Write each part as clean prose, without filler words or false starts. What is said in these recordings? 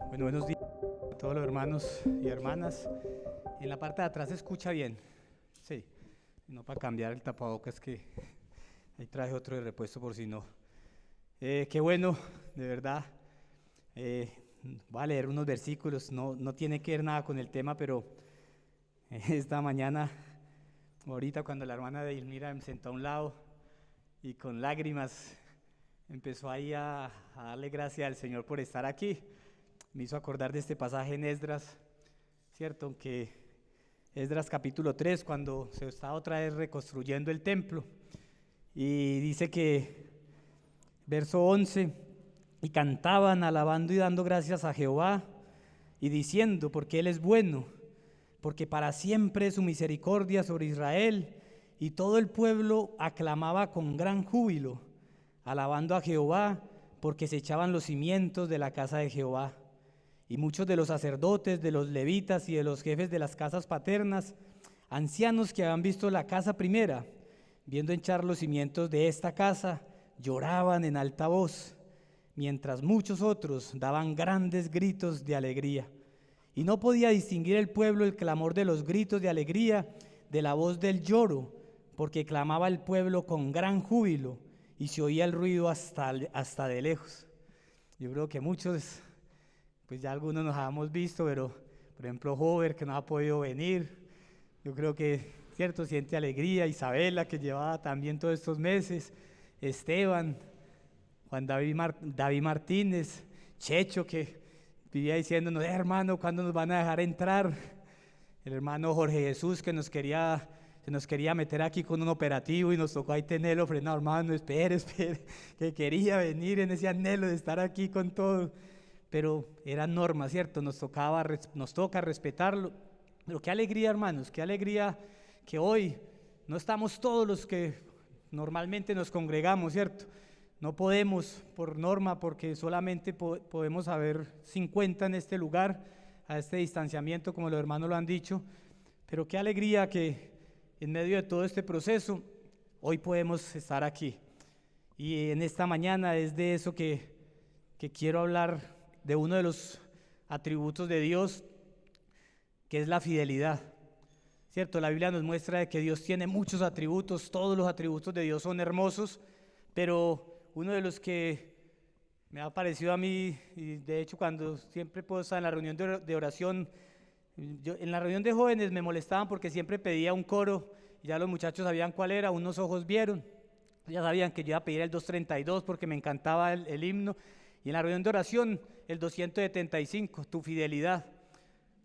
Bueno, buenos días a todos los hermanos y hermanas. En la parte de atrás se escucha bien. Sí, no para cambiar el tapabocas que ahí traje otro de repuesto por si no. Qué bueno, de verdad. Voy a leer unos versículos, no tiene que ver nada con el tema, pero esta mañana, ahorita cuando la hermana de Ilmira me sentó a un lado y con lágrimas empezó ahí a darle gracias al Señor por estar aquí, me hizo acordar de este pasaje en Esdras, ¿cierto? Que Esdras capítulo 3, cuando se está otra vez reconstruyendo el templo, y dice que, verso 11, y cantaban alabando y dando gracias a Jehová, y diciendo, porque Él es bueno, porque para siempre es su misericordia sobre Israel, y todo el pueblo aclamaba con gran júbilo, alabando a Jehová, porque se echaban los cimientos de la casa de Jehová. Y muchos de los sacerdotes, de los levitas y de los jefes de las casas paternas, ancianos que habían visto la casa primera, viendo hinchar los cimientos de esta casa, lloraban en alta voz, mientras muchos otros daban grandes gritos de alegría. Y no podía distinguir el pueblo el clamor de los gritos de alegría de la voz del lloro, porque clamaba el pueblo con gran júbilo y se oía el ruido hasta de lejos. Yo creo que muchos, pues ya algunos nos habíamos visto, pero por ejemplo Hover, que no ha podido venir, yo creo que, cierto, siente alegría. Isabela, que llevaba también todos estos meses, Esteban, Juan David Martínez, Checho, que vivía diciéndonos, hermano, ¿cuándo nos van a dejar entrar? El hermano Jorge Jesús, que se nos quería meter aquí con un operativo y nos tocó ahí tenerlo frenado. Hermano, espere, que quería venir en ese anhelo de estar aquí con todo, pero era norma, ¿cierto? Nos toca respetarlo. Pero qué alegría, hermanos, qué alegría que hoy no estamos todos los que normalmente nos congregamos, ¿cierto? No podemos por norma, porque solamente podemos haber 50 en este lugar, a este distanciamiento, como los hermanos lo han dicho. Pero qué alegría que en medio de todo este proceso hoy podemos estar aquí. Y en esta mañana es de eso que quiero hablar, de uno de los atributos de Dios, que es la fidelidad, ¿cierto? La Biblia nos muestra de que Dios tiene muchos atributos, todos los atributos de Dios son hermosos, pero uno de los que me ha parecido a mí, y de hecho cuando siempre puedo estar en la reunión de oración, en la reunión de jóvenes me molestaban porque siempre pedía un coro, y ya los muchachos sabían cuál era, unos ojos vieron, ya sabían que yo iba a pedir el 232 porque me encantaba el himno, y en la reunión de oración el 275, tu fidelidad,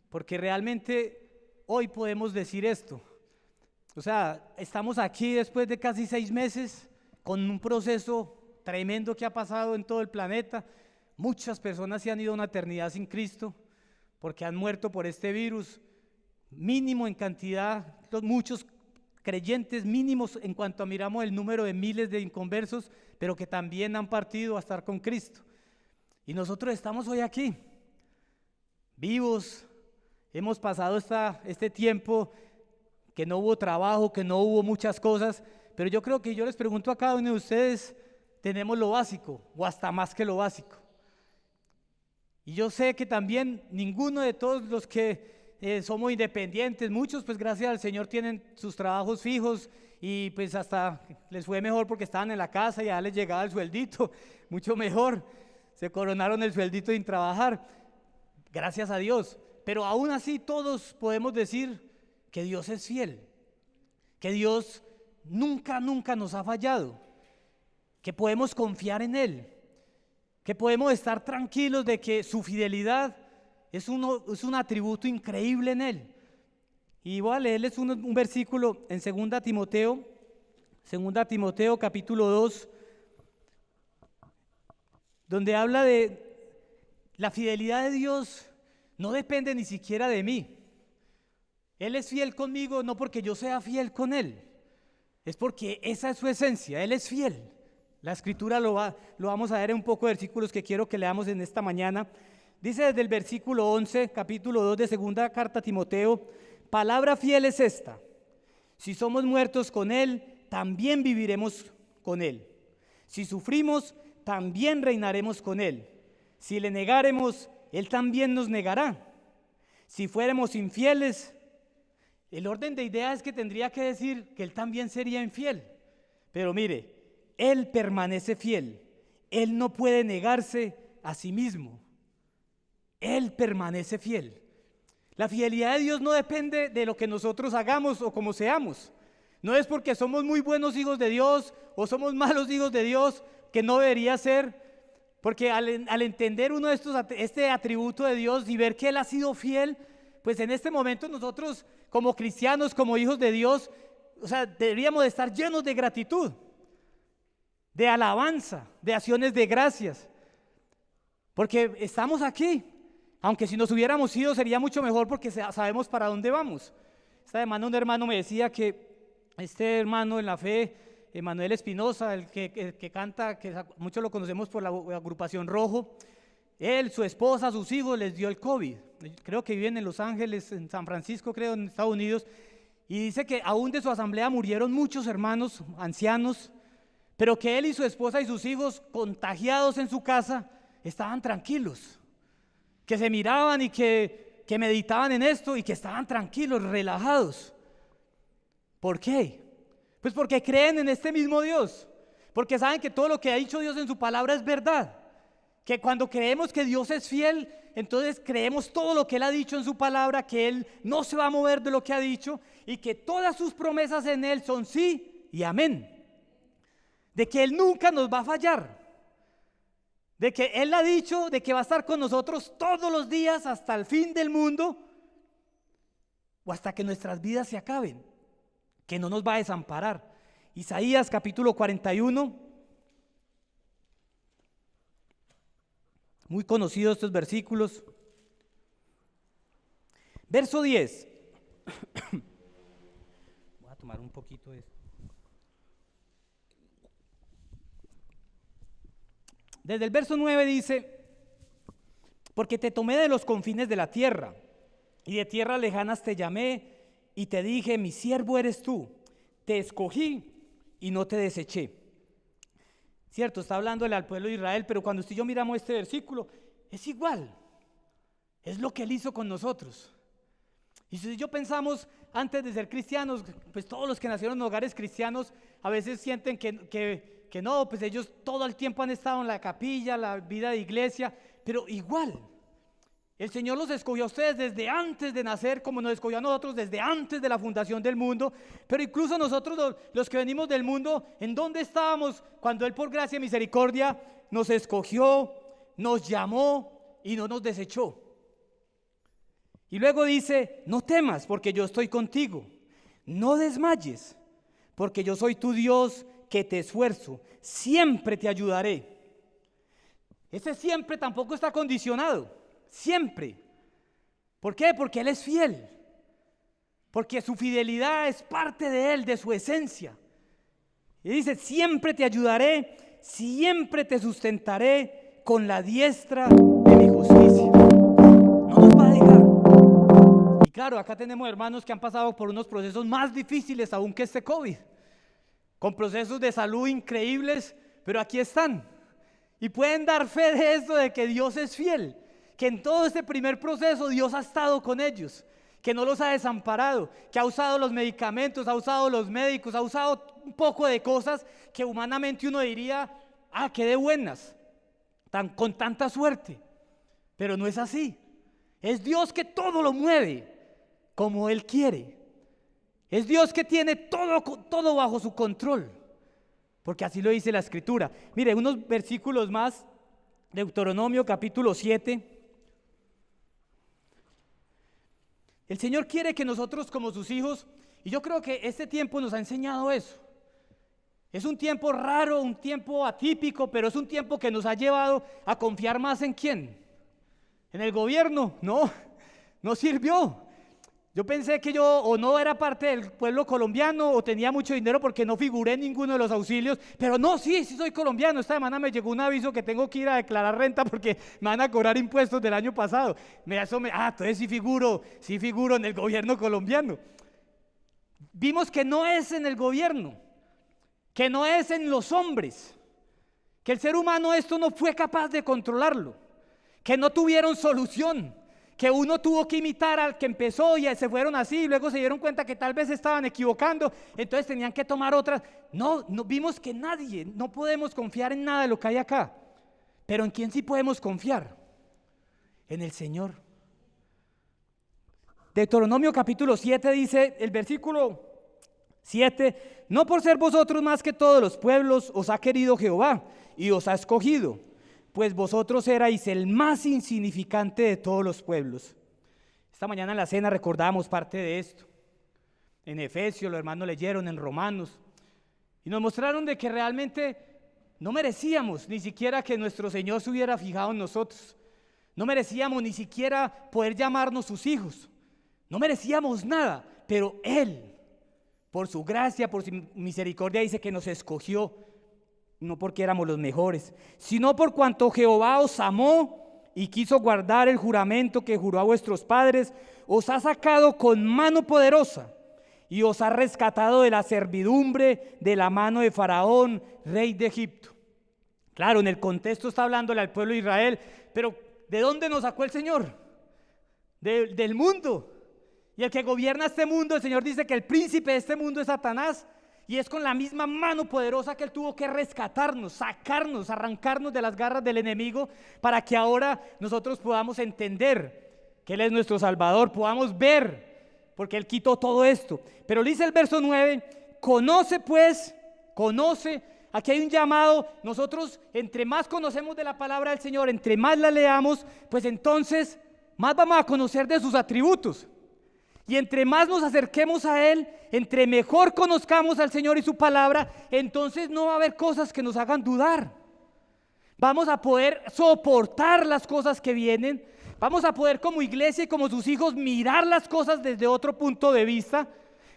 porque realmente hoy podemos decir esto. O sea, estamos aquí después de casi 6 meses con un proceso tremendo que ha pasado en todo el planeta. Muchas personas se han ido a una eternidad sin Cristo porque han muerto por este virus, mínimo en cantidad, muchos creyentes mínimos en cuanto miramos el número de miles de inconversos, pero que también han partido a estar con Cristo. Y nosotros estamos hoy aquí, vivos. Hemos pasado este tiempo que no hubo trabajo, que no hubo muchas cosas, pero yo creo que yo les pregunto a cada uno de ustedes, tenemos lo básico o hasta más que lo básico. Y yo sé que también ninguno de todos los que somos independientes, muchos pues gracias al Señor tienen sus trabajos fijos y pues hasta les fue mejor porque estaban en la casa y ya les llegaba el sueldito, mucho mejor, se coronaron el sueldito sin trabajar, gracias a Dios. Pero aún así todos podemos decir que Dios es fiel, que Dios nunca nos ha fallado, que podemos confiar en Él, que podemos estar tranquilos de que su fidelidad es un atributo increíble en Él. Y voy a leerles un versículo en 2 Timoteo capítulo 2, donde habla de la fidelidad de Dios. No depende ni siquiera de mí. Él es fiel conmigo no porque yo sea fiel con Él, es porque esa es su esencia, Él es fiel. La escritura lo vamos a ver en un poco de versículos que quiero que leamos en esta mañana. Dice desde el versículo 11, capítulo 2 de segunda carta a Timoteo, palabra fiel es esta: si somos muertos con Él, también viviremos con Él. Si sufrimos, también reinaremos con Él. Si le negáremos, Él también nos negará. Si fuéramos infieles, el orden de ideas es que tendría que decir que Él también sería infiel. Pero mire, Él permanece fiel. Él no puede negarse a sí mismo. Él permanece fiel. La fidelidad de Dios no depende de lo que nosotros hagamos o como seamos. No es porque somos muy buenos hijos de Dios o somos malos hijos de Dios, que no debería ser. Porque al entender uno de este atributo de Dios y ver que Él ha sido fiel, pues en este momento nosotros como cristianos, como hijos de Dios, o sea, deberíamos de estar llenos de gratitud, de alabanza, de acciones de gracias. Porque estamos aquí. Aunque si nos hubiéramos ido sería mucho mejor porque sabemos para dónde vamos. Esta semana un hermano me decía que este hermano en la fe, Manuel Espinosa, el que canta, que muchos lo conocemos por la agrupación Rojo, él, su esposa, sus hijos les dio el COVID. Creo que viven en Los Ángeles, en San Francisco, creo, en Estados Unidos. Y dice que aún de su asamblea murieron muchos hermanos ancianos, pero que él y su esposa y sus hijos, contagiados en su casa, estaban tranquilos. Que se miraban y que meditaban en esto y que estaban tranquilos, relajados. ¿Por qué? Pues porque creen en este mismo Dios, porque saben que todo lo que ha dicho Dios en su palabra es verdad, que cuando creemos que Dios es fiel, entonces creemos todo lo que Él ha dicho en su palabra, que Él no se va a mover de lo que ha dicho y que todas sus promesas en Él son sí y amén, de que Él nunca nos va a fallar, de que Él ha dicho de que va a estar con nosotros todos los días hasta el fin del mundo o hasta que nuestras vidas se acaben, que no nos va a desamparar. Isaías capítulo 41, muy conocidos estos versículos. Verso 10. Voy a tomar un poquito de esto. Desde el verso 9 dice: porque te tomé de los confines de la tierra, y de tierras lejanas te llamé, y te dije, mi siervo eres tú, te escogí y no te deseché. Cierto, está hablándole al pueblo de Israel, pero cuando usted y yo miramos este versículo, es igual, es lo que Él hizo con nosotros. Y si yo pensamos antes de ser cristianos, pues todos los que nacieron en hogares cristianos a veces sienten que no, pues ellos todo el tiempo han estado en la capilla, la vida de iglesia, pero igual, el Señor los escogió a ustedes desde antes de nacer, como nos escogió a nosotros desde antes de la fundación del mundo. Pero incluso nosotros los que venimos del mundo, ¿en dónde estábamos cuando Él por gracia y misericordia nos escogió, nos llamó y no nos desechó? Y luego dice: no temas, porque yo estoy contigo, no desmayes, porque yo soy tu Dios que te esfuerzo, siempre te ayudaré. Ese siempre tampoco está condicionado. Siempre. ¿Por qué? Porque Él es fiel, porque su fidelidad es parte de Él, de su esencia. Y dice: siempre te ayudaré, siempre te sustentaré con la diestra de mi justicia. No nos va a dejar. Y claro, acá tenemos hermanos que han pasado por unos procesos más difíciles aún que este COVID, con procesos de salud increíbles, pero aquí están y pueden dar fe de esto, de que Dios es fiel, que en todo este primer proceso Dios ha estado con ellos, que no los ha desamparado, que ha usado los medicamentos, ha usado los médicos, ha usado un poco de cosas que humanamente uno diría: ah, qué de buenas, con tanta suerte. Pero no es así. Es Dios que todo lo mueve como Él quiere. Es Dios que tiene todo bajo su control, porque así lo dice la Escritura. Mire, unos versículos más, Deuteronomio capítulo 7. El Señor quiere que nosotros como sus hijos, y yo creo que este tiempo nos ha enseñado eso. Es un tiempo raro, un tiempo atípico, pero es un tiempo que nos ha llevado a confiar más ¿en quién? ¿En el gobierno? No sirvió. Yo pensé que yo o no era parte del pueblo colombiano o tenía mucho dinero porque no figuré en ninguno de los auxilios, pero no, sí soy colombiano. Esta semana me llegó un aviso que tengo que ir a declarar renta porque me van a cobrar impuestos del año pasado. Entonces sí figuro en el gobierno colombiano. Vimos que no es en el gobierno, que no es en los hombres, que el ser humano esto no fue capaz de controlarlo. que no tuvieron solución, que uno tuvo que imitar al que empezó y se fueron así, y luego se dieron cuenta que tal vez estaban equivocando, entonces tenían que tomar otras. No vimos que no podemos confiar en nada de lo que hay acá. Pero ¿en quién sí podemos confiar? En el Señor. Deuteronomio capítulo 7 dice, el versículo 7, no por ser vosotros más que todos los pueblos os ha querido Jehová y os ha escogido, pues vosotros erais el más insignificante de todos los pueblos. Esta mañana en la cena recordábamos parte de esto. En Efesios los hermanos leyeron, en Romanos, y nos mostraron de que realmente no merecíamos ni siquiera que nuestro Señor se hubiera fijado en nosotros. No merecíamos ni siquiera poder llamarnos sus hijos. No merecíamos nada, pero Él, por su gracia, por su misericordia, dice que nos escogió, no porque éramos los mejores, sino por cuanto Jehová os amó y quiso guardar el juramento que juró a vuestros padres, os ha sacado con mano poderosa y os ha rescatado de la servidumbre de la mano de Faraón, rey de Egipto. Claro, en el contexto está hablándole al pueblo de Israel, pero ¿de dónde nos sacó el Señor? Del mundo. Y el que gobierna este mundo, el Señor dice que el príncipe de este mundo es Satanás, y es con la misma mano poderosa que Él tuvo que rescatarnos, sacarnos, arrancarnos de las garras del enemigo, para que ahora nosotros podamos entender que Él es nuestro Salvador, podamos ver, porque Él quitó todo esto. Pero dice el verso 9, conoce, aquí hay un llamado. Nosotros entre más conocemos de la palabra del Señor, entre más la leamos, pues entonces más vamos a conocer de sus atributos. Y entre más nos acerquemos a Él, entre mejor conozcamos al Señor y su palabra, entonces no va a haber cosas que nos hagan dudar. Vamos a poder soportar las cosas que vienen. Vamos a poder como iglesia y como sus hijos mirar las cosas desde otro punto de vista.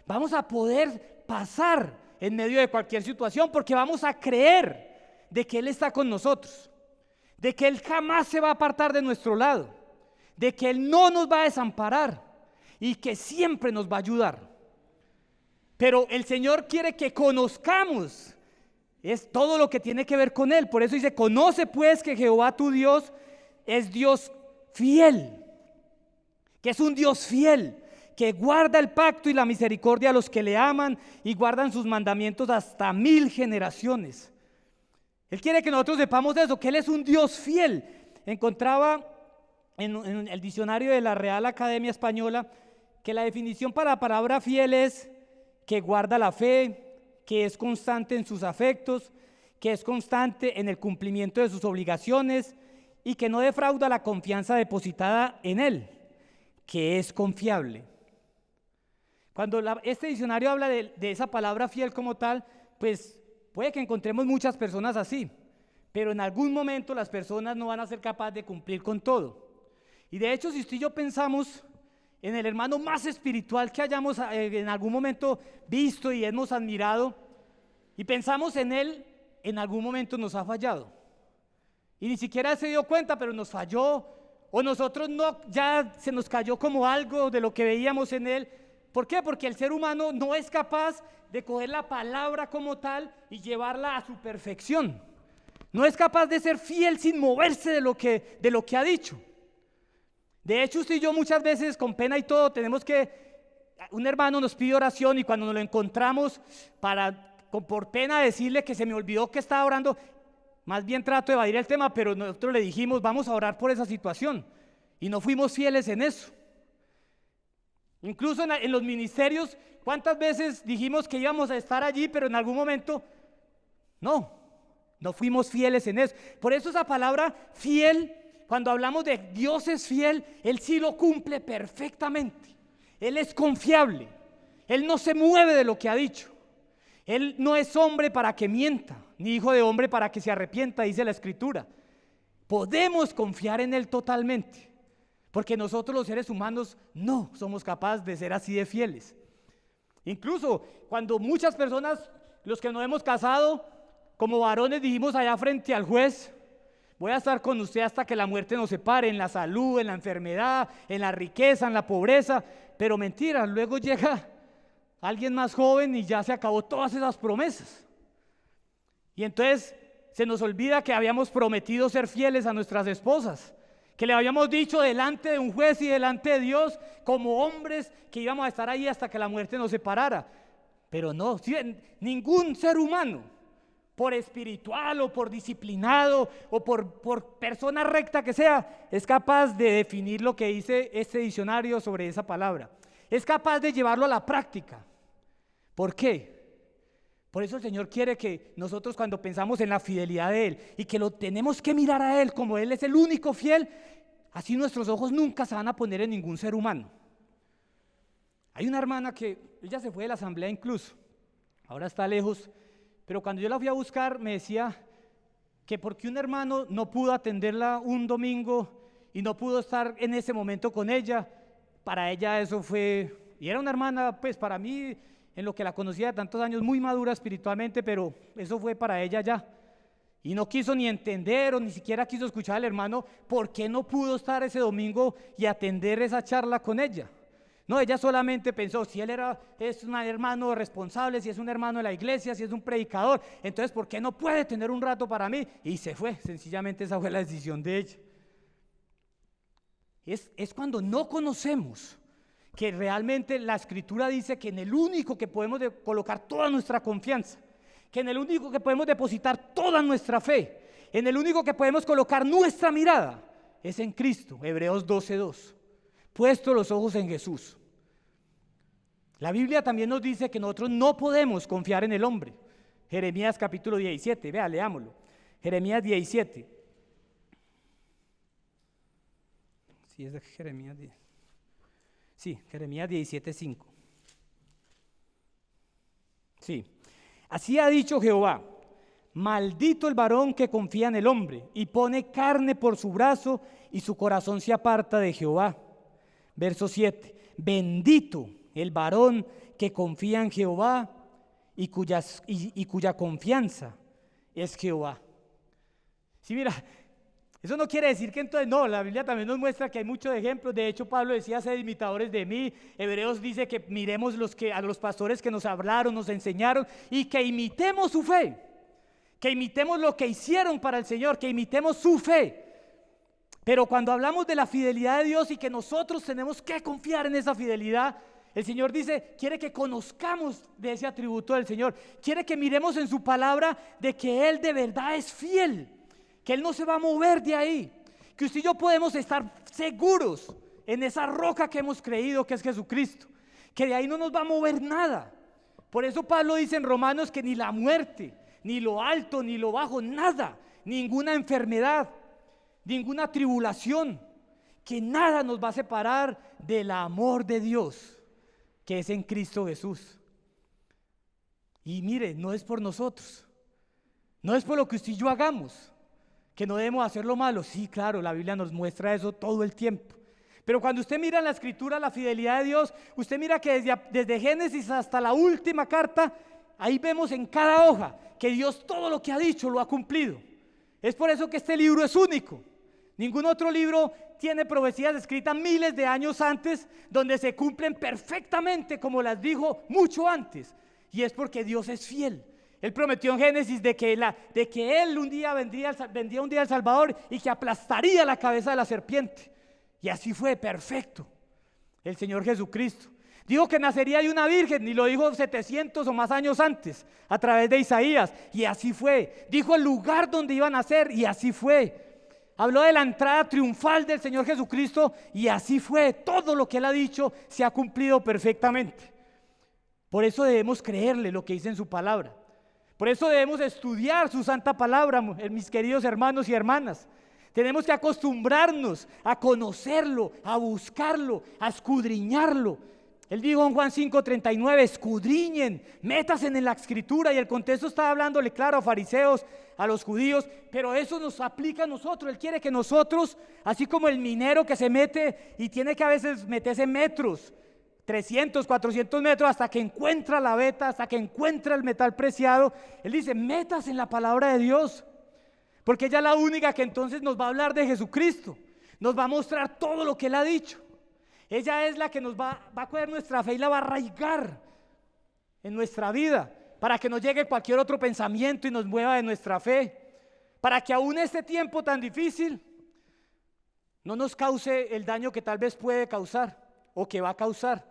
Vamos a poder pasar en medio de cualquier situación porque vamos a creer de que Él está con nosotros, de que Él jamás se va a apartar de nuestro lado, de que Él no nos va a desamparar y que siempre nos va a ayudar. Pero el Señor quiere que conozcamos, es todo lo que tiene que ver con Él. Por eso dice, conoce pues que Jehová tu Dios es Dios fiel, que es un Dios fiel, que guarda el pacto y la misericordia a los que le aman y guardan sus mandamientos hasta 1000 generaciones. Él quiere que nosotros sepamos eso, que Él es un Dios fiel. Encontraba en el diccionario de la Real Academia Española que la definición para la palabra fiel es que guarda la fe, que es constante en sus afectos, que es constante en el cumplimiento de sus obligaciones y que no defrauda la confianza depositada en Él, que es confiable. Cuando este diccionario habla de esa palabra fiel como tal, pues puede que encontremos muchas personas así, pero en algún momento las personas no van a ser capaces de cumplir con todo. Y de hecho, si usted y yo pensamos en el hermano más espiritual que hayamos en algún momento visto y hemos admirado, y pensamos en él, en algún momento nos ha fallado. Y ni siquiera se dio cuenta, pero nos falló, o nosotros no, ya se nos cayó como algo de lo que veíamos en él. ¿Por qué? Porque el ser humano no es capaz de coger la palabra como tal y llevarla a su perfección. No es capaz de ser fiel sin moverse de lo que ha dicho. De hecho, usted y yo muchas veces con pena y todo un hermano nos pide oración y cuando nos lo encontramos por pena decirle que se me olvidó que estaba orando, más bien trato de evadir el tema, pero nosotros le dijimos vamos a orar por esa situación y no fuimos fieles en eso. Incluso en los ministerios, ¿cuántas veces dijimos que íbamos a estar allí, pero en algún momento no fuimos fieles en eso? Por eso esa palabra fiel, cuando hablamos de Dios es fiel, Él sí lo cumple perfectamente. Él es confiable, Él no se mueve de lo que ha dicho. Él no es hombre para que mienta, ni hijo de hombre para que se arrepienta, dice la Escritura. Podemos confiar en Él totalmente, porque nosotros los seres humanos no somos capaces de ser así de fieles. Incluso cuando muchas personas, los que nos hemos casado, como varones dijimos allá frente al juez, voy a estar con usted hasta que la muerte nos separe, en la salud, en la enfermedad, en la riqueza, en la pobreza, pero mentira, luego llega alguien más joven y ya se acabó todas esas promesas. Y entonces se nos olvida que habíamos prometido ser fieles a nuestras esposas, que le habíamos dicho delante de un juez y delante de Dios, como hombres, que íbamos a estar ahí hasta que la muerte nos separara. Pero no, ningún ser humano, por espiritual o por disciplinado o por persona recta que sea, es capaz de definir lo que dice este diccionario sobre esa palabra. Es capaz de llevarlo a la práctica. ¿Por qué? Por eso el Señor quiere que nosotros, cuando pensamos en la fidelidad de Él y que lo tenemos que mirar a Él como Él es el único fiel, así nuestros ojos nunca se van a poner en ningún ser humano. Hay una hermana que ella se fue de la asamblea incluso, ahora está lejos, pero cuando yo la fui a buscar me decía que porque un hermano no pudo atenderla un domingo y no pudo estar en ese momento con ella, para ella eso fue, y era una hermana pues para mí, en lo que la conocía de tantos años, muy madura espiritualmente, pero eso fue para ella ya. Y no quiso ni entender o ni siquiera quiso escuchar al hermano por qué no pudo estar ese domingo y atender esa charla con ella. No, ella solamente pensó, si él es un hermano responsable, si es un hermano de la iglesia, si es un predicador, entonces ¿por qué no puede tener un rato para mí? Y se fue, sencillamente esa fue la decisión de ella. Es cuando no conocemos que realmente la Escritura dice que en el único que podemos colocar toda nuestra confianza, que en el único que podemos depositar toda nuestra fe, en el único que podemos colocar nuestra mirada, es en Cristo. Hebreos 12:2, puesto los ojos en Jesús. La Biblia también nos dice que nosotros no podemos confiar en el hombre. Jeremías capítulo 17, vea, leámoslo. Jeremías 17. Sí, es de Jeremías 10. Sí, Jeremías 17:5. Sí. Así ha dicho Jehová: maldito el varón que confía en el hombre y pone carne por su brazo y su corazón se aparta de Jehová. Verso 7. Bendito el varón que confía en Jehová y cuya confianza es Jehová. Sí, mira, eso no quiere decir que entonces no, la Biblia también nos muestra que hay muchos ejemplos. De hecho, Pablo decía: sed imitadores de mí. Hebreos dice que miremos a los pastores que nos hablaron, nos enseñaron, y que imitemos su fe, que imitemos lo que hicieron para el Señor, que imitemos su fe. Pero cuando hablamos de la fidelidad de Dios y que nosotros tenemos que confiar en esa fidelidad, el Señor dice, quiere que conozcamos de ese atributo del Señor, quiere que miremos en su palabra de que Él de verdad es fiel, que Él no se va a mover de ahí, que usted y yo podemos estar seguros en esa roca que hemos creído que es Jesucristo, que de ahí no nos va a mover nada. Por eso Pablo dice en Romanos que ni la muerte, ni lo alto, ni lo bajo, nada, ninguna enfermedad, ninguna tribulación, que nada nos va a separar del amor de Dios que es en Cristo Jesús. Y mire, no es por nosotros, no es por lo que usted y yo hagamos que no debemos hacer lo malo. Sí, claro, la Biblia nos muestra eso todo el tiempo. Pero cuando usted mira en la Escritura la fidelidad de Dios, usted mira que desde Génesis hasta la última carta, ahí vemos en cada hoja que Dios todo lo que ha dicho lo ha cumplido. Es por eso que este libro es único. Ningún otro libro tiene profecías escritas miles de años antes, donde se cumplen perfectamente como las dijo mucho antes. Y es porque Dios es fiel. Él prometió en Génesis de que Él un día vendría un día al Salvador y que aplastaría la cabeza de la serpiente. Y así fue, perfecto. El Señor Jesucristo dijo que nacería de una virgen, y lo dijo 700 o más años antes, a través de Isaías, y así fue. Dijo el lugar donde iba a nacer, y así fue. Habló de la entrada triunfal del Señor Jesucristo, y así fue. Todo lo que Él ha dicho se ha cumplido perfectamente. Por eso debemos creerle lo que dice en su palabra. Por eso debemos estudiar su santa palabra, mis queridos hermanos y hermanas. Tenemos que acostumbrarnos a conocerlo, a buscarlo, a escudriñarlo. Él dijo en Juan 5:39, escudriñen, métanse en la Escritura, y el contexto estaba hablándole claro a fariseos, a los judíos, pero eso nos aplica a nosotros. Él quiere que nosotros, así como el minero que se mete y tiene que a veces meterse metros, 300, 400 metros hasta que encuentra la veta, hasta que encuentra el metal preciado, Él dice, métase en la palabra de Dios, porque ella es la única que entonces nos va a hablar de Jesucristo, nos va a mostrar todo lo que Él ha dicho. Ella es la que nos va a coger nuestra fe y la va a arraigar en nuestra vida, para que no llegue cualquier otro pensamiento y nos mueva de nuestra fe, para que aún este tiempo tan difícil, no nos cause el daño que tal vez puede causar o que va a causar.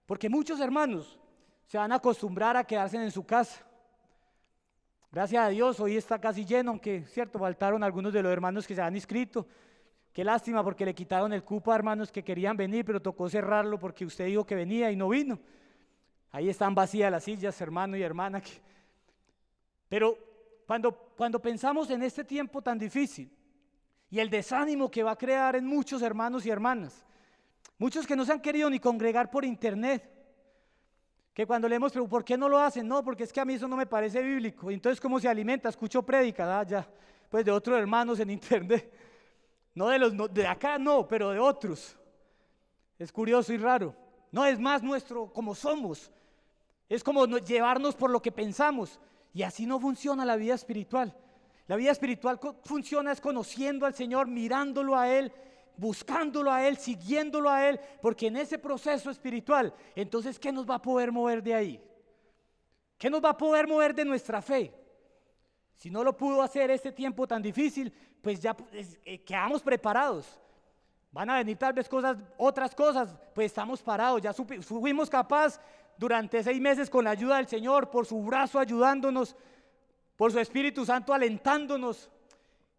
Porque muchos hermanos se van a acostumbrar a quedarse en su casa. Gracias a Dios, hoy está casi lleno, aunque cierto, faltaron algunos de los hermanos que se han inscrito. Qué lástima porque le quitaron el cupo a hermanos que querían venir, pero tocó cerrarlo porque usted dijo que venía y no vino. Ahí están vacías las sillas, hermano y hermana. Pero cuando pensamos en este tiempo tan difícil y el desánimo que va a crear en muchos hermanos y hermanas, muchos que no se han querido ni congregar por internet, que cuando le hemos preguntado, ¿por qué no lo hacen? No, porque es que a mí eso no me parece bíblico. Entonces, ¿cómo se alimenta? Escucho prédicas, ya, pues de otros hermanos en internet. No de acá no, pero de otros. Es curioso y raro. No es más nuestro como somos. Es como llevarnos por lo que pensamos. Y así no funciona la vida espiritual. La vida espiritual funciona es conociendo al Señor, mirándolo a Él, buscándolo a Él, siguiéndolo a Él, porque en ese proceso espiritual, entonces, ¿qué nos va a poder mover de ahí? ¿Qué nos va a poder mover de nuestra fe? Si no lo pudo hacer este tiempo tan difícil, pues ya quedamos preparados. Van a venir tal vez otras cosas, pues estamos parados, ya fuimos capaces durante 6 meses con la ayuda del Señor, por su brazo ayudándonos, por su Espíritu Santo alentándonos,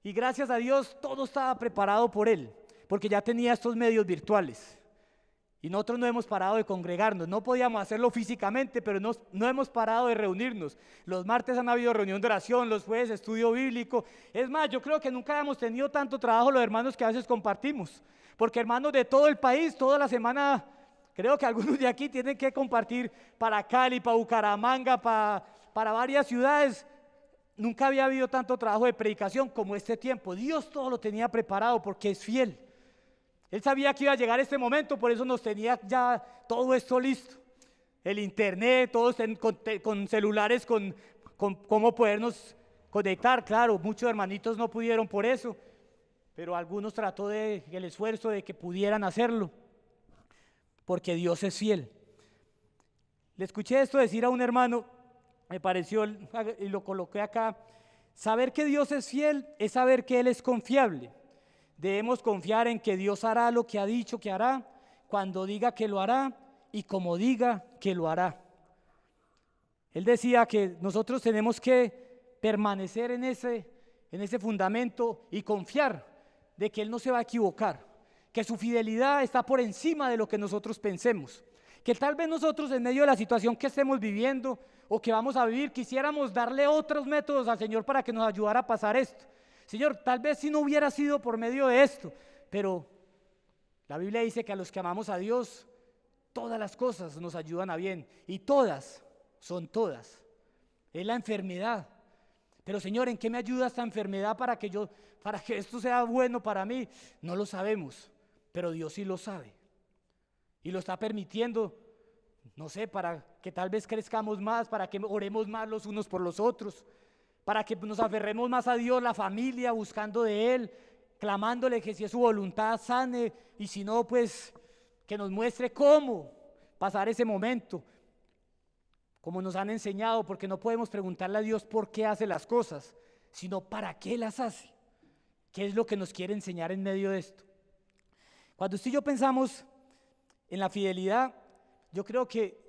y gracias a Dios todo estaba preparado por Él, porque ya tenía estos medios virtuales. Y nosotros no hemos parado de congregarnos, no podíamos hacerlo físicamente, pero no hemos parado de reunirnos. Los martes han habido reunión de oración, los jueves estudio bíblico. Es más, yo creo que nunca hemos tenido tanto trabajo los hermanos que a veces compartimos, porque hermanos de todo el país, toda la semana, creo que algunos de aquí tienen que compartir para Cali, para Bucaramanga, para varias ciudades. Nunca había habido tanto trabajo de predicación como este tiempo. Dios todo lo tenía preparado porque es fiel. Él sabía que iba a llegar este momento, por eso nos tenía ya todo esto listo. El internet, todos con celulares, con cómo podernos conectar. Claro, muchos hermanitos no pudieron por eso, pero algunos trató el esfuerzo de que pudieran hacerlo, porque Dios es fiel. Le escuché esto decir a un hermano, me pareció, y lo coloqué acá: saber que Dios es fiel es saber que Él es confiable. Debemos confiar en que Dios hará lo que ha dicho que hará, cuando diga que lo hará y como diga que lo hará. Él decía que nosotros tenemos que permanecer en ese fundamento y confiar de que Él no se va a equivocar, que su fidelidad está por encima de lo que nosotros pensemos, que tal vez nosotros en medio de la situación que estemos viviendo o que vamos a vivir quisiéramos darle otros métodos al Señor para que nos ayudara a pasar esto. Señor, tal vez si no hubiera sido por medio de esto, pero la Biblia dice que a los que amamos a Dios, todas las cosas nos ayudan a bien, y todas, son todas. Es la enfermedad. Pero Señor, ¿en qué me ayuda esta enfermedad para que esto sea bueno para mí? No lo sabemos, pero Dios sí lo sabe. Y lo está permitiendo, no sé, para que tal vez crezcamos más, para que oremos más los unos por los otros, para que nos aferremos más a Dios, la familia, buscando de Él, clamándole que si es su voluntad sane, y si no, pues que nos muestre cómo pasar ese momento, como nos han enseñado, porque no podemos preguntarle a Dios por qué hace las cosas, sino para qué las hace, qué es lo que nos quiere enseñar en medio de esto. Cuando usted y yo pensamos en la fidelidad, yo creo que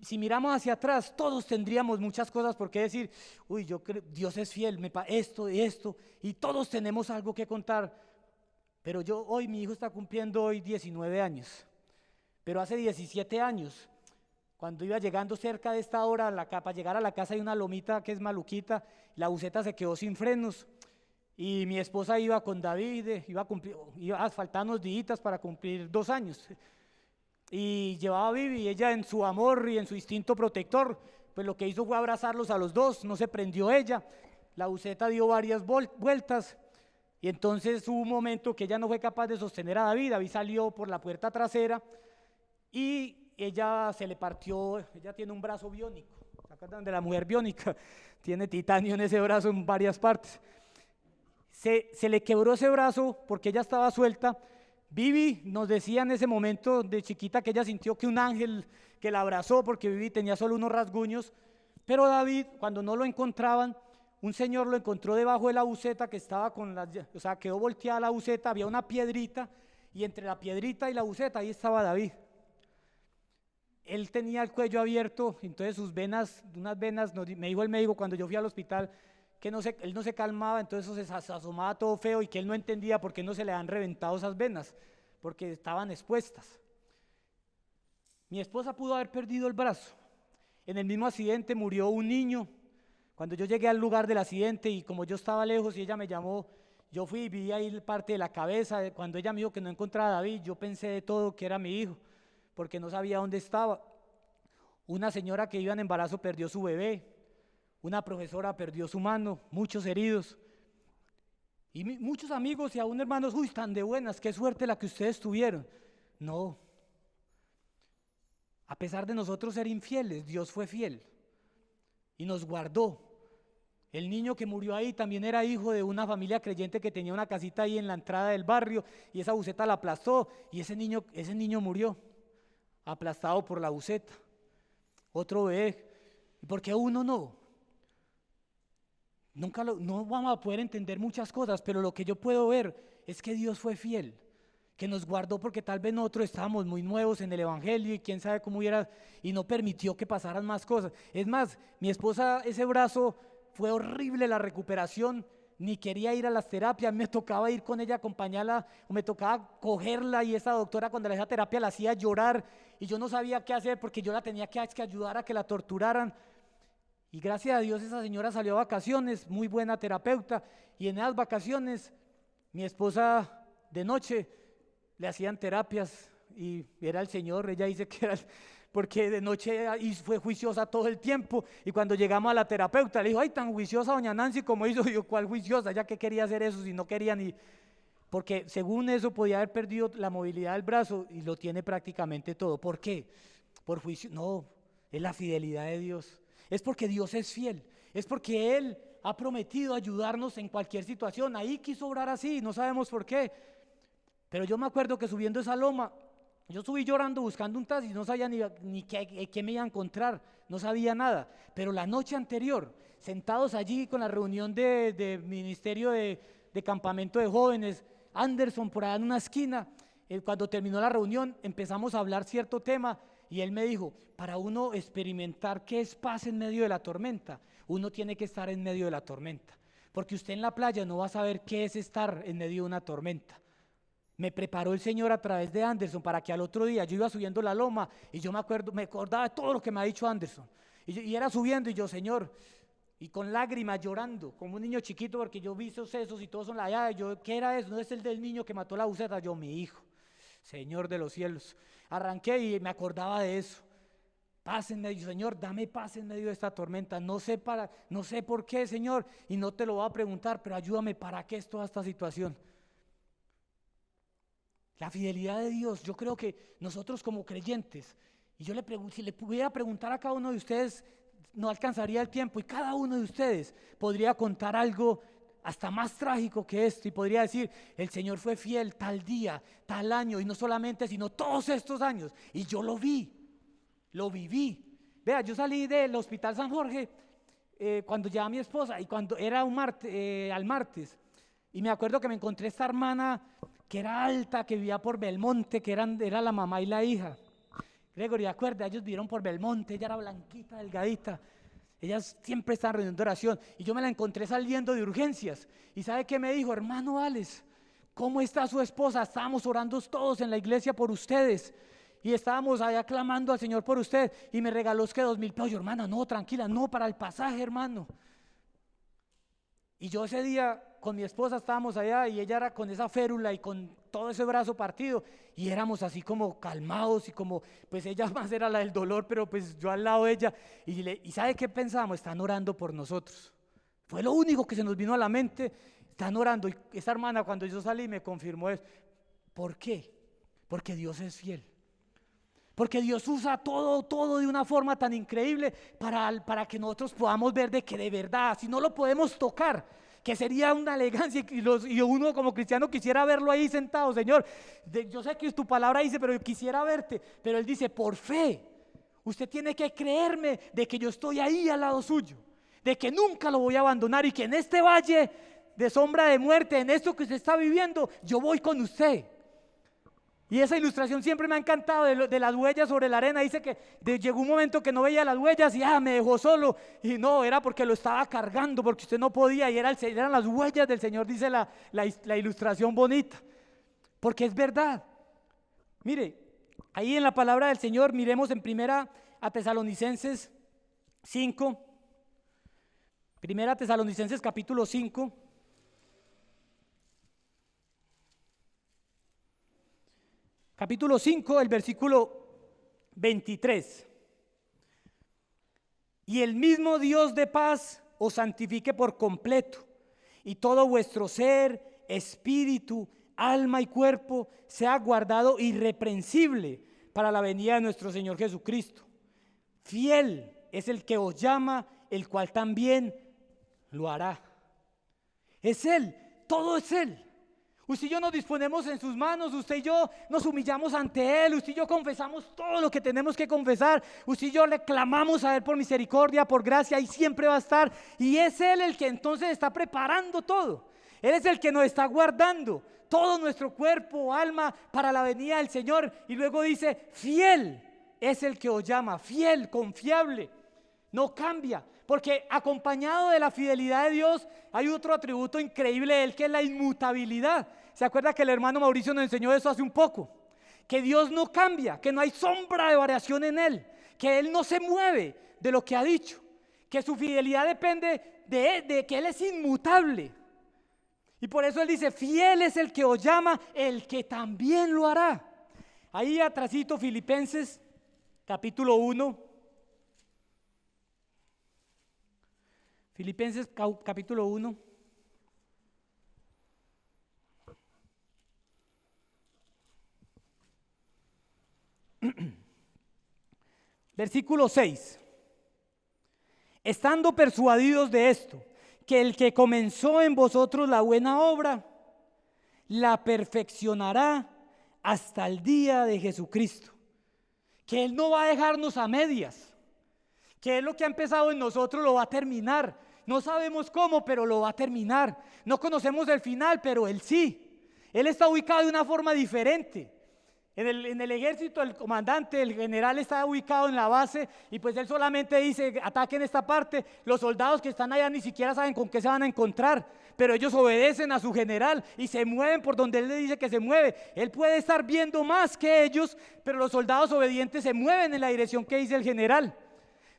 si miramos hacia atrás, todos tendríamos muchas cosas por qué decir. Uy, yo creo, Dios es fiel, esto y esto, y todos tenemos algo que contar. Pero mi hijo está cumpliendo hoy 19 años, pero hace 17 años, cuando iba llegando cerca de esta hora, para llegar a la casa hay una lomita que es maluquita, la buseta se quedó sin frenos, y mi esposa iba con David, iba faltando unos días para cumplir 2 años, y llevaba a Vivi, y ella en su amor y en su instinto protector, pues lo que hizo fue abrazarlos a los dos, no se prendió ella, la buseta dio varias vueltas, y entonces hubo un momento que ella no fue capaz de sostener a David salió por la puerta trasera, y ella se le partió, ella tiene un brazo biónico, ¿se acuerdan de la mujer biónica? Tiene titanio en ese brazo en varias partes, se le quebró ese brazo porque ella estaba suelta. Vivi nos decía en ese momento de chiquita que ella sintió que un ángel que la abrazó, porque Vivi tenía solo unos rasguños, pero David, cuando no lo encontraban, un señor lo encontró debajo de la buceta que estaba o sea, quedó volteada la buceta, había una piedrita y entre la piedrita y la buceta ahí estaba David. Él tenía el cuello abierto, entonces sus venas, unas venas, me dijo el médico cuando yo fui al hospital que él no se calmaba, entonces eso se asomaba todo feo y que él no entendía por qué no se le han reventado esas venas, porque estaban expuestas. Mi esposa pudo haber perdido el brazo. En el mismo accidente murió un niño. Cuando yo llegué al lugar del accidente y como yo estaba lejos y ella me llamó, yo fui y vi ahí parte de la cabeza. Cuando ella me dijo que no encontraba a David, yo pensé de todo que era mi hijo, porque no sabía dónde estaba. Una señora que iba en embarazo perdió su bebé, una profesora perdió su mano, muchos heridos. Y muchos amigos y aún hermanos, uy, tan de buenas, qué suerte la que ustedes tuvieron. No. A pesar de nosotros ser infieles, Dios fue fiel y nos guardó. El niño que murió ahí también era hijo de una familia creyente que tenía una casita ahí en la entrada del barrio y esa buceta la aplastó y ese niño murió aplastado por la buceta. Otro bebé. ¿Y por qué uno no? No vamos a poder entender muchas cosas, pero lo que yo puedo ver es que Dios fue fiel, que nos guardó porque tal vez nosotros estábamos muy nuevos en el evangelio y quién sabe cómo hubiera, y no permitió que pasaran más cosas. Es más, mi esposa, ese brazo fue horrible la recuperación, ni quería ir a las terapias, me tocaba ir con ella, acompañarla, o me tocaba cogerla y esa doctora cuando le hacía terapia la hacía llorar y yo no sabía qué hacer porque yo la tenía que ayudar a que la torturaran. Y gracias a Dios esa señora salió a vacaciones, muy buena terapeuta, y en esas vacaciones mi esposa de noche le hacían terapias y era el Señor, ella dice que era porque de noche y fue juiciosa todo el tiempo y cuando llegamos a la terapeuta le dijo, ay, tan juiciosa doña Nancy como hizo. Yo, ¿cuál juiciosa? ¿Ya que quería hacer eso si no quería ni? Porque según eso podía haber perdido la movilidad del brazo y lo tiene prácticamente todo. ¿Por qué? Por juicio, no, es la fidelidad de Dios. Es porque Dios es fiel, es porque Él ha prometido ayudarnos en cualquier situación. Ahí quiso obrar así, no sabemos por qué. Pero yo me acuerdo que subiendo esa loma, yo subí llorando buscando un taxi, no sabía ni qué me iba a encontrar, no sabía nada. Pero la noche anterior, sentados allí con la reunión de ministerio de campamento de jóvenes, Anderson por allá en una esquina, cuando terminó la reunión empezamos a hablar cierto tema y él me dijo, para uno experimentar qué es paz en medio de la tormenta, uno tiene que estar en medio de la tormenta, porque usted en la playa no va a saber qué es estar en medio de una tormenta. Me preparó el Señor a través de Anderson para que al otro día yo iba subiendo la loma y yo me acordaba de todo lo que me ha dicho Anderson. Y era subiendo y yo, Señor, y con lágrimas llorando, como un niño chiquito, porque yo vi esos sesos y todos son la allá. Yo, ¿qué era eso? No es el del niño que mató la buceta. Yo, mi hijo, Señor de los cielos. Arranqué y me acordaba de eso. Paz en medio, Señor, dame paz en medio de esta tormenta. No sé por qué, Señor, y no te lo voy a preguntar, pero ayúdame, ¿para qué es toda esta situación? La fidelidad de Dios, yo creo que nosotros como creyentes, y yo si le pudiera preguntar a cada uno de ustedes, no alcanzaría el tiempo, y cada uno de ustedes podría contar algo hasta más trágico que esto, y podría decir, el Señor fue fiel tal día, tal año, y no solamente, sino todos estos años, y yo lo vi, lo viví. Vea, yo salí del Hospital San Jorge cuando llevaba a mi esposa, y cuando era al martes, y me acuerdo que me encontré esta hermana que era alta, que vivía por Belmonte, que era la mamá y la hija. Gregory, acuerda, ellos vivieron por Belmonte, ella era blanquita, delgadita. Ellas siempre estaban reuniendo oración. Y yo me la encontré saliendo de urgencias. ¿Y sabe qué me dijo? Hermano Alex, ¿cómo está su esposa? Estábamos orando todos en la iglesia por ustedes. Y estábamos allá clamando al Señor por usted. Y me regaló es que 2,000 pesos. Yo, hermana, no, tranquila, no, para el pasaje, hermano. Y yo ese día con mi esposa estábamos allá y ella era con esa férula y con todo ese brazo partido y éramos así como calmados y como, pues ella más era la del dolor, pero pues yo al lado de ella y ¿sabe qué pensábamos? Están orando por nosotros. Fue lo único que se nos vino a la mente, están orando. Y esa hermana cuando yo salí me confirmó eso. ¿Por qué? Porque Dios es fiel. Porque Dios usa todo de una forma tan increíble para que nosotros podamos ver de que de verdad, si no lo podemos tocar, que sería una elegancia y uno como cristiano quisiera verlo ahí sentado, Señor, yo sé que tu palabra dice, pero yo quisiera verte, pero Él dice, por fe, usted tiene que creerme de que yo estoy ahí al lado suyo. de que nunca lo voy a abandonar y que en este valle de sombra de muerte, en esto que usted está viviendo, yo voy con usted. Y esa ilustración siempre me ha encantado de las huellas sobre la arena. Dice que llegó un momento que no veía las huellas y me dejó solo. Y no, era porque lo estaba cargando, porque usted no podía y eran las huellas del Señor, dice la ilustración bonita. Porque es verdad. Mire, ahí en la palabra del Señor, miremos en Primera a Tesalonicenses 5. Primera Tesalonicenses capítulo 5. Capítulo 5, el versículo 23. Y el mismo Dios de paz os santifique por completo, y todo vuestro ser, espíritu, alma y cuerpo sea guardado irreprensible para la venida de nuestro Señor Jesucristo. Fiel es el que os llama, el cual también lo hará. Es Él, todo es Él. Usted y yo nos disponemos en sus manos, usted y yo nos humillamos ante Él, usted y yo confesamos todo lo que tenemos que confesar, usted y yo le clamamos a Él por misericordia, por gracia, y siempre va a estar. Y es Él el que entonces está preparando todo. Él es el que nos está guardando todo nuestro cuerpo, alma, para la venida del Señor. Y luego dice, fiel es el que os llama, fiel, confiable, no cambia. Porque acompañado de la fidelidad de Dios hay otro atributo increíble de Él, que es la inmutabilidad. ¿Se acuerda que el hermano Mauricio nos enseñó eso hace un poco? Que Dios no cambia, que no hay sombra de variación en Él, que Él no se mueve de lo que ha dicho, que su fidelidad depende de que Él es inmutable. Y por eso Él dice, fiel es el que os llama, el que también lo hará. Ahí atrásito, Filipenses capítulo 1. Filipenses capítulo 1. Versículo 6. Estando persuadidos de esto, que el que comenzó en vosotros la buena obra, la perfeccionará hasta el día de Jesucristo. Que Él no va a dejarnos a medias, que Él lo que ha empezado en nosotros lo va a terminar. No sabemos cómo, pero lo va a terminar. No conocemos el final, pero Él sí. Él está ubicado de una forma diferente. En el ejército, el comandante, el general está ubicado en la base y pues él solamente dice, ataquen esta parte. Los soldados que están allá ni siquiera saben con qué se van a encontrar, pero ellos obedecen a su general y se mueven por donde él le dice que se mueve. Él puede estar viendo más que ellos, pero los soldados obedientes se mueven en la dirección que dice el general.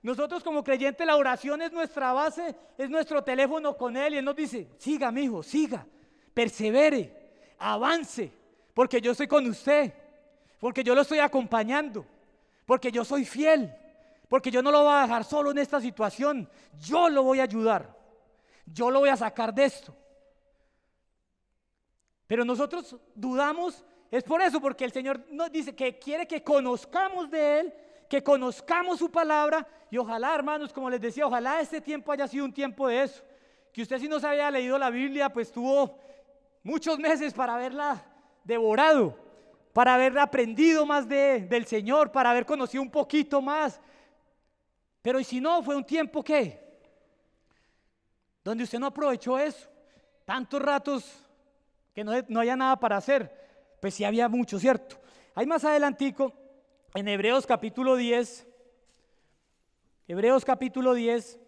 Nosotros como creyentes, la oración es nuestra base, es nuestro teléfono con Él, y Él nos dice, siga mi hijo, siga, persevere, avance, porque yo estoy con usted, porque yo lo estoy acompañando, porque yo soy fiel, porque yo no lo voy a dejar solo en esta situación, yo lo voy a ayudar, yo lo voy a sacar de esto. Pero nosotros dudamos, es por eso, porque el Señor nos dice que quiere que conozcamos de Él, que conozcamos su palabra, y ojalá, hermanos, como les decía, ojalá este tiempo haya sido un tiempo de eso, que usted, si no se había leído la Biblia, pues tuvo muchos meses para haberla devorado, para haber aprendido más del Señor, para haber conocido un poquito más. Pero y si no, fue un tiempo que donde usted no aprovechó eso, tantos ratos que no haya nada para hacer. Pues sí había mucho, ¿cierto? Ahí más adelantico, en Hebreos capítulo 10, Hebreos capítulo 10,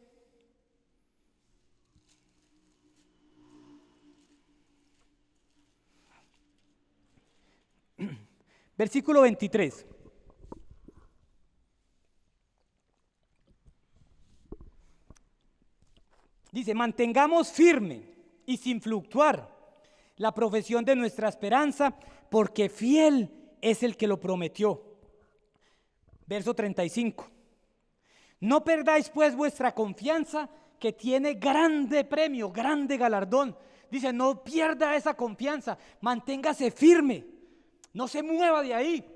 versículo 23. Dice, mantengamos firme y sin fluctuar la profesión de nuestra esperanza, porque fiel es el que lo prometió. Verso 35. No perdáis pues vuestra confianza, que tiene grande premio, grande galardón. Dice, no pierda esa confianza, manténgase firme, no se mueva de ahí.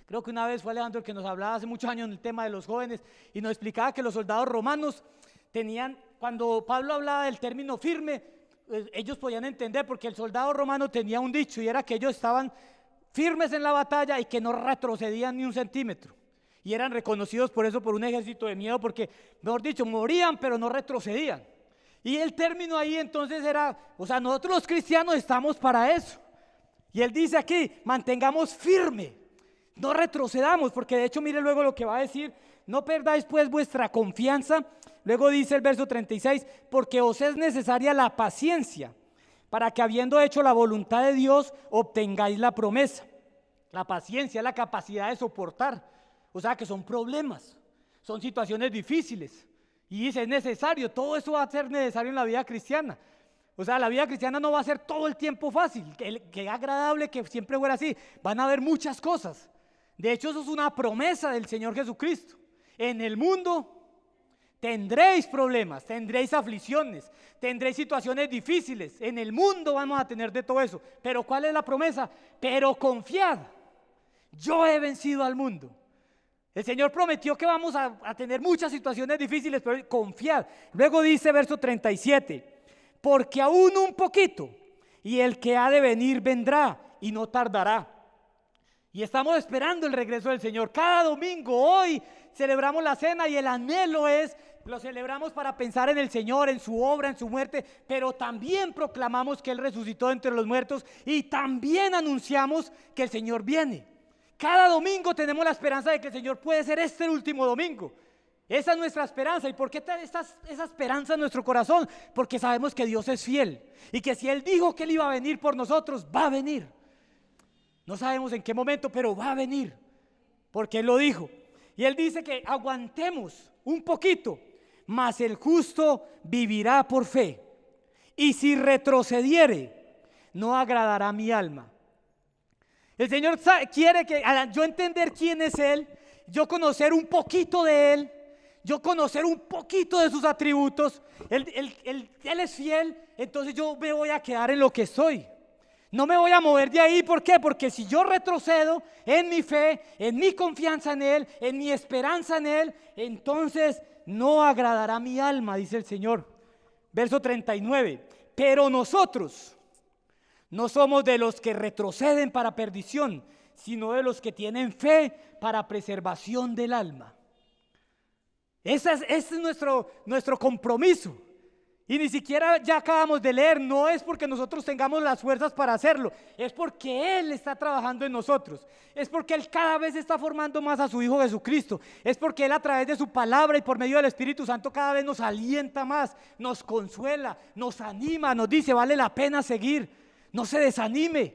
Creo que una vez fue Alejandro el que nos hablaba hace muchos años en el tema de los jóvenes y nos explicaba que los soldados romanos tenían, cuando Pablo hablaba del término firme, ellos podían entender, porque el soldado romano tenía un dicho, y era que ellos estaban firmes en la batalla y que no retrocedían ni un centímetro. y eran reconocidos por eso por un ejército de miedo, porque, mejor dicho, morían pero no retrocedían. Y el término ahí entonces era, o sea, nosotros los cristianos estamos para eso. Y él dice aquí, mantengamos firme, no retrocedamos, porque de hecho mire luego lo que va a decir, no perdáis pues vuestra confianza. Luego dice el verso 36, porque os es necesaria la paciencia, para que habiendo hecho la voluntad de Dios, obtengáis la promesa. La paciencia es la capacidad de soportar, o sea que son problemas, son situaciones difíciles. Y dice, es necesario, todo eso va a ser necesario en la vida cristiana. O sea, la vida cristiana no va a ser todo el tiempo fácil, que agradable, que siempre fuera así. Van a haber muchas cosas. De hecho, eso es una promesa del Señor Jesucristo. En el mundo tendréis problemas, tendréis aflicciones, tendréis situaciones difíciles. En el mundo vamos a tener de todo eso. Pero ¿cuál es la promesa? Pero confiad, yo he vencido al mundo. El Señor prometió que vamos a tener muchas situaciones difíciles, pero confiad. Luego dice verso 37, porque aún un poquito, y el que ha de venir vendrá y no tardará. Y estamos esperando el regreso del Señor. Cada domingo, hoy celebramos la cena y el anhelo es, lo celebramos para pensar en el Señor, en su obra, en su muerte, pero también proclamamos que Él resucitó entre los muertos y también anunciamos que el Señor viene. Cada domingo tenemos la esperanza de que el Señor puede ser este el último domingo. Esa es nuestra esperanza. ¿Y por qué esa esperanza en nuestro corazón? Porque sabemos que Dios es fiel y que si Él dijo que Él iba a venir por nosotros, va a venir. No sabemos en qué momento, pero va a venir, porque Él lo dijo. Y Él dice que aguantemos un poquito, mas el justo vivirá por fe. Y si retrocediere, no agradará mi alma. El Señor quiere que yo entender quién es Él, yo conocer un poquito de Él, yo conocer un poquito de sus atributos. Él es fiel, entonces yo me voy a quedar en lo que soy. No me voy a mover de ahí. ¿Por qué? Porque si yo retrocedo en mi fe, en mi confianza en Él, en mi esperanza en Él, entonces no agradará mi alma, dice el Señor. Verso 39, pero nosotros no somos de los que retroceden para perdición, sino de los que tienen fe para preservación del alma. Ese es nuestro compromiso. Y ni siquiera ya acabamos de leer, no es porque nosotros tengamos las fuerzas para hacerlo, es porque Él está trabajando en nosotros, es porque Él cada vez está formando más a su Hijo Jesucristo, es porque Él a través de su palabra y por medio del Espíritu Santo cada vez nos alienta más, nos consuela, nos anima, nos dice vale la pena seguir, no se desanime,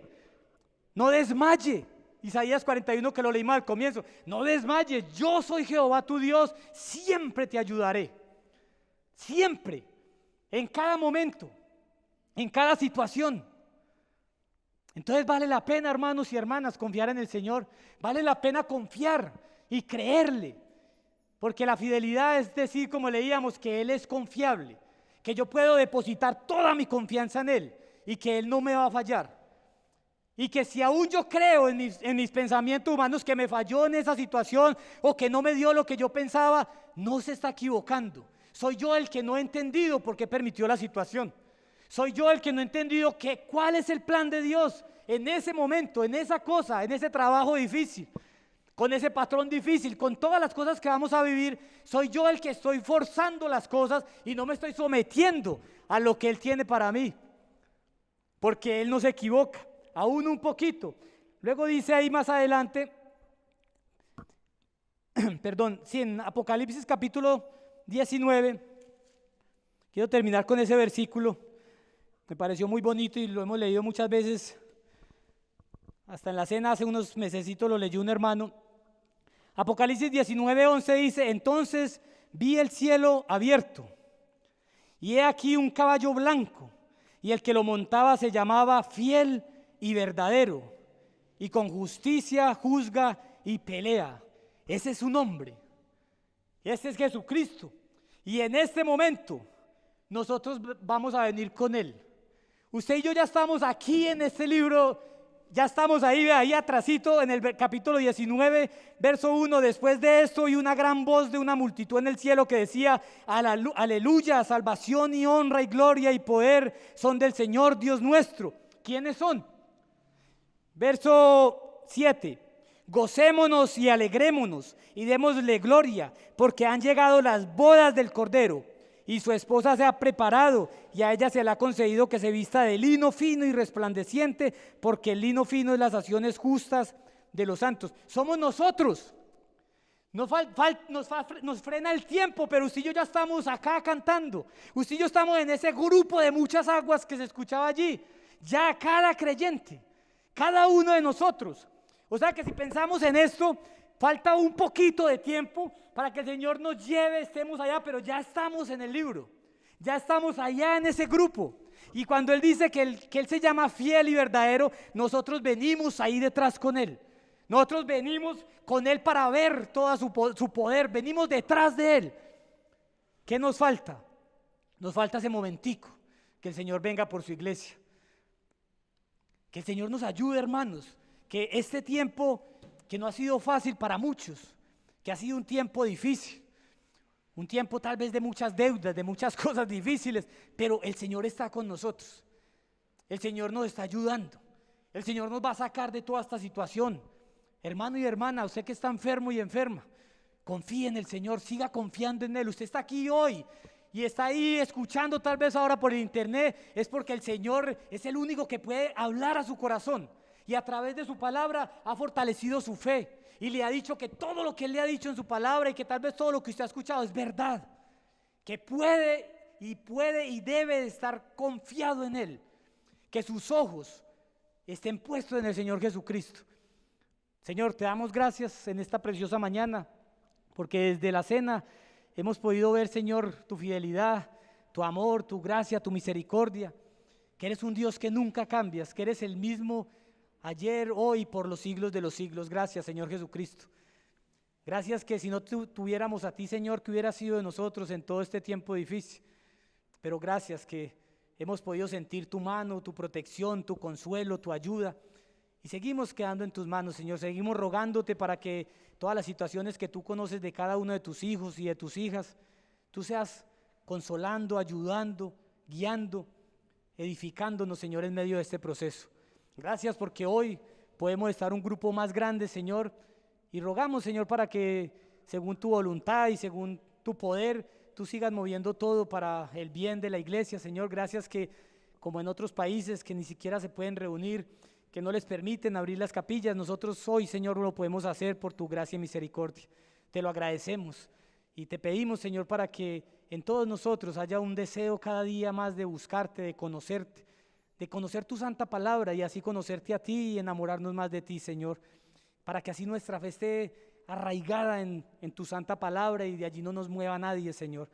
no desmaye. Isaías 41 que lo leímos al comienzo, no desmayes, yo soy Jehová tu Dios, siempre te ayudaré, siempre. En cada momento, en cada situación. Entonces vale la pena, hermanos y hermanas, confiar en el Señor. Vale la pena confiar y creerle. Porque la fidelidad es decir, como leíamos, que Él es confiable. Que yo puedo depositar toda mi confianza en Él y que Él no me va a fallar. Y que si aún yo creo en mis pensamientos humanos que me falló en esa situación o que no me dio lo que yo pensaba, no se está equivocando. Soy yo el que no he entendido por qué permitió la situación. Soy yo el que no he entendido cuál es el plan de Dios en ese momento, en esa cosa, en ese trabajo difícil, con ese patrón difícil, con todas las cosas que vamos a vivir. Soy yo el que estoy forzando las cosas y no me estoy sometiendo a lo que Él tiene para mí. Porque Él no se equivoca, aún un poquito. Luego dice ahí más adelante, en Apocalipsis capítulo 19, quiero terminar con ese versículo, me pareció muy bonito y lo hemos leído muchas veces, hasta en la cena hace unos mesecitos lo leyó un hermano. Apocalipsis 19:11 dice, entonces vi el cielo abierto y he aquí un caballo blanco y el que lo montaba se llamaba Fiel y Verdadero y con justicia juzga y pelea. Ese es su nombre. Ese es Jesucristo. Y en este momento nosotros vamos a venir con Él. Usted y yo ya estamos aquí en este libro, ya estamos ahí atrasito en el capítulo 19, verso 1. Después de esto oí una gran voz de una multitud en el cielo que decía, aleluya, salvación y honra y gloria y poder son del Señor Dios nuestro. ¿Quiénes son? Verso 7. Gocémonos y alegrémonos y démosle gloria, porque han llegado las bodas del Cordero y su esposa se ha preparado, y a ella se le ha concedido que se vista de lino fino y resplandeciente, porque el lino fino es las acciones justas de los santos. Somos nosotros. Nos frena el tiempo, pero usted y yo ya estamos acá cantando. Usted y yo estamos en ese grupo de muchas aguas que se escuchaba allí. Ya cada creyente, cada uno de nosotros. O sea que si pensamos en esto, falta un poquito de tiempo para que el Señor nos lleve, estemos allá, pero ya estamos en el libro. Ya estamos allá en ese grupo. Y cuando Él dice que Él se llama fiel y verdadero, nosotros venimos ahí detrás con Él. Nosotros venimos con Él para ver todo su poder, venimos detrás de Él. ¿Qué nos falta? Nos falta ese momentico, que el Señor venga por su iglesia. Que el Señor nos ayude, hermanos, que este tiempo que no ha sido fácil para muchos, que ha sido un tiempo difícil, un tiempo tal vez de muchas deudas, de muchas cosas difíciles, pero el Señor está con nosotros. El Señor nos está ayudando. El Señor nos va a sacar de toda esta situación. Hermano y hermana, usted que está enfermo y enferma, confíe en el Señor, siga confiando en Él. Usted está aquí hoy y está ahí escuchando tal vez ahora por el internet, es porque el Señor es el único que puede hablar a su corazón, y a través de su palabra ha fortalecido su fe y le ha dicho que todo lo que Él le ha dicho en su palabra, y que tal vez todo lo que usted ha escuchado es verdad, que puede y debe estar confiado en Él, que sus ojos estén puestos en el Señor Jesucristo. Señor, te damos gracias en esta preciosa mañana, porque desde la cena hemos podido ver, Señor, tu fidelidad, tu amor, tu gracia, tu misericordia, que eres un Dios que nunca cambias, que eres el mismo ayer, hoy, por los siglos de los siglos. Gracias, Señor Jesucristo. Gracias que si no tuviéramos a ti, Señor, que hubiera sido de nosotros en todo este tiempo difícil. Pero gracias que hemos podido sentir tu mano, tu protección, tu consuelo, tu ayuda. Y seguimos quedando en tus manos, Señor. Seguimos rogándote para que todas las situaciones que tú conoces de cada uno de tus hijos y de tus hijas, tú seas consolando, ayudando, guiando, edificándonos, Señor, en medio de este proceso. Gracias porque hoy podemos estar un grupo más grande, Señor, y rogamos, Señor, para que según tu voluntad y según tu poder, tú sigas moviendo todo para el bien de la iglesia, Señor. Gracias que, como en otros países que ni siquiera se pueden reunir, que no les permiten abrir las capillas, nosotros hoy, Señor, lo podemos hacer por tu gracia y misericordia. Te lo agradecemos y te pedimos, Señor, para que en todos nosotros haya un deseo cada día más de buscarte, de conocer tu santa palabra, y así conocerte a ti y enamorarnos más de ti, Señor, para que así nuestra fe esté arraigada en tu santa palabra y de allí no nos mueva nadie, Señor.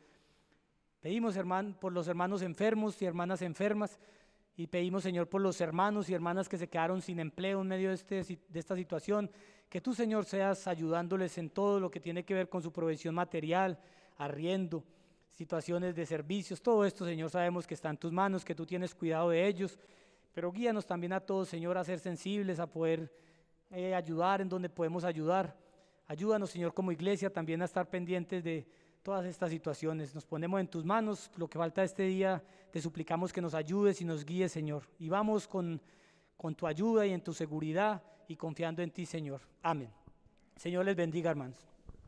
Pedimos, hermano, por los hermanos enfermos y hermanas enfermas, y pedimos, Señor, por los hermanos y hermanas que se quedaron sin empleo en medio de esta situación, que tú, Señor, seas ayudándoles en todo lo que tiene que ver con su provisión material, arriendo, situaciones de servicios, todo esto, Señor, sabemos que está en tus manos, que tú tienes cuidado de ellos, pero guíanos también a todos, Señor, a ser sensibles, a poder ayudar en donde podemos ayudar. Ayúdanos, Señor, como iglesia también a estar pendientes de todas estas situaciones. Nos ponemos en tus manos, lo que falta este día, te suplicamos que nos ayudes y nos guíes, Señor, y vamos con tu ayuda y en tu seguridad y confiando en ti, Señor. Amén. Señor les bendiga, hermanos.